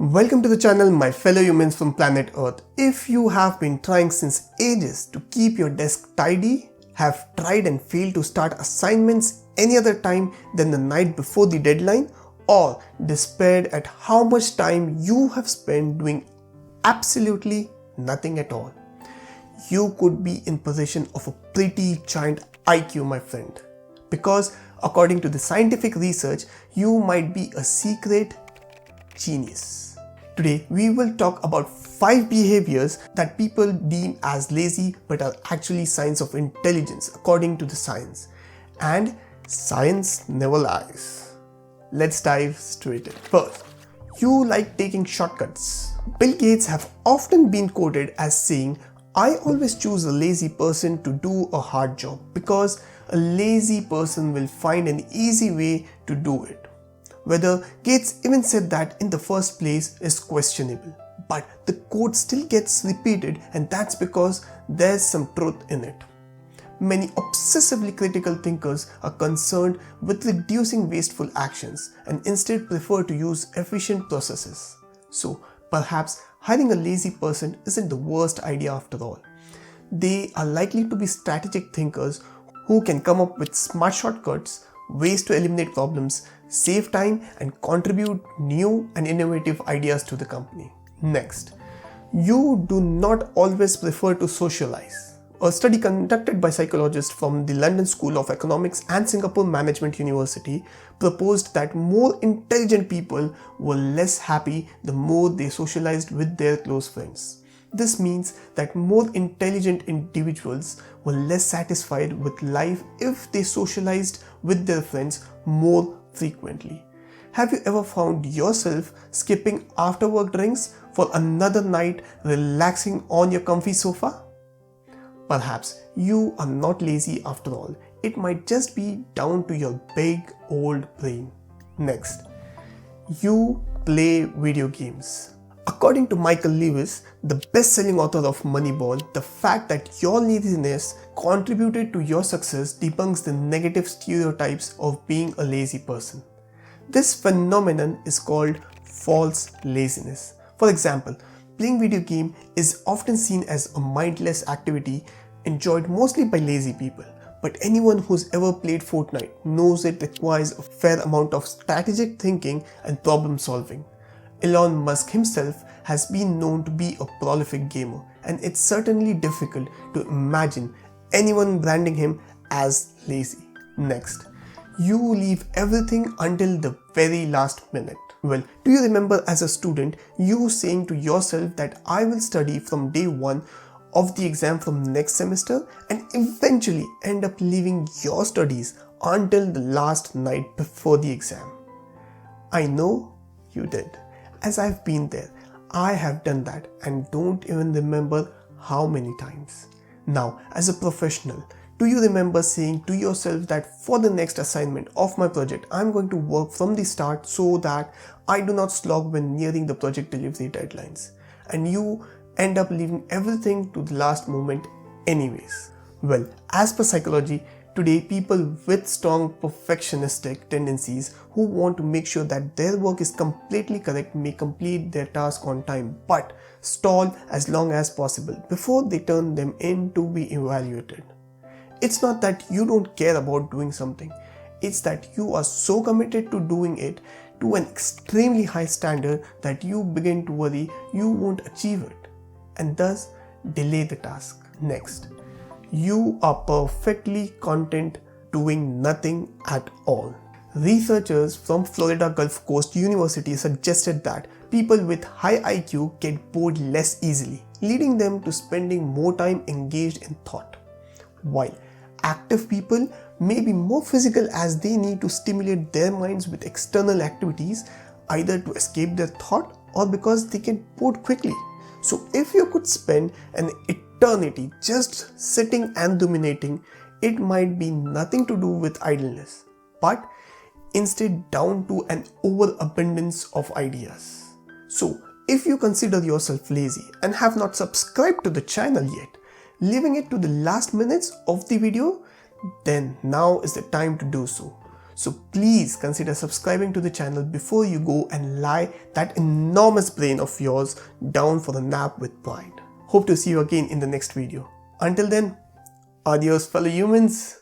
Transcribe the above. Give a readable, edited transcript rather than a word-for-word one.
Welcome to the channel, my fellow humans from planet Earth. If you have been trying since ages to keep your desk tidy, have tried and failed to start assignments any other time than the night before the deadline, or despaired at how much time you have spent doing absolutely nothing at all, you could be in possession of a pretty giant IQ, my friend. Because according to the scientific research, you might be a secret genius. Today, we will talk about 5 behaviors that people deem as lazy but are actually signs of intelligence according to the science. And science never lies. Let's dive straight in. First, you like taking shortcuts. Bill Gates have often been quoted as saying, "I always choose a lazy person to do a hard job because a lazy person will find an easy way to do it." Whether Gates even said that in the first place is questionable, but the quote still gets repeated, and that's because there's some truth in it. Many obsessively critical thinkers are concerned with reducing wasteful actions and instead prefer to use efficient processes. So perhaps hiring a lazy person isn't the worst idea after all. They are likely to be strategic thinkers who can come up with smart shortcuts, ways to eliminate problems, save time, and contribute new and innovative ideas to the company. Next, you do not always prefer to socialize. A study conducted by psychologists from the London School of Economics and Singapore Management University proposed that more intelligent people were less happy the more they socialized with their close friends. This means that more intelligent individuals were less satisfied with life if they socialized with their friends more frequently. Have you ever found yourself skipping after work drinks for another night relaxing on your comfy sofa? Perhaps you are not lazy after all. It might just be down to your big old brain. Next, you play video games. According to Michael Lewis, the best-selling author of Moneyball, the fact that your laziness contributed to your success debunks the negative stereotypes of being a lazy person. This phenomenon is called false laziness. For example, playing video game is often seen as a mindless activity enjoyed mostly by lazy people. But anyone who's ever played Fortnite knows it requires a fair amount of strategic thinking and problem solving. Elon Musk himself has been known to be a prolific gamer, and it's certainly difficult to imagine anyone branding him as lazy. Next, you leave everything until the very last minute. Well, do you remember as a student you saying to yourself that I will study from day 1 of the exam from next semester and eventually end up leaving your studies until the last night before the exam? I know you did. As I've been there, I have done that and don't even remember how many times. Now, as a professional, do you remember saying to yourself that for the next assignment of my project, I'm going to work from the start so that I do not slog when nearing the project delivery deadlines, and you end up leaving everything to the last moment anyways? Well, as per psychology, today, people with strong perfectionistic tendencies who want to make sure that their work is completely correct may complete their task on time but stall as long as possible before they turn them in to be evaluated. It's not that you don't care about doing something, it's that you are so committed to doing it to an extremely high standard that you begin to worry you won't achieve it and thus delay the task. Next, you are perfectly content doing nothing at all. Researchers from Florida Gulf Coast University suggested that people with high IQ get bored less easily, leading them to spending more time engaged in thought. While active people may be more physical as they need to stimulate their minds with external activities, either to escape their thought or because they get bored quickly. So if you could spend an eternity just sitting and ruminating, it might be nothing to do with idleness, but instead down to an overabundance of ideas. So if you consider yourself lazy and have not subscribed to the channel yet, leaving it to the last minutes of the video, then now is the time to do so. So please consider subscribing to the channel before you go and lie that enormous brain of yours down for a nap with pride. Hope to see you again in the next video. Until then, adios fellow humans.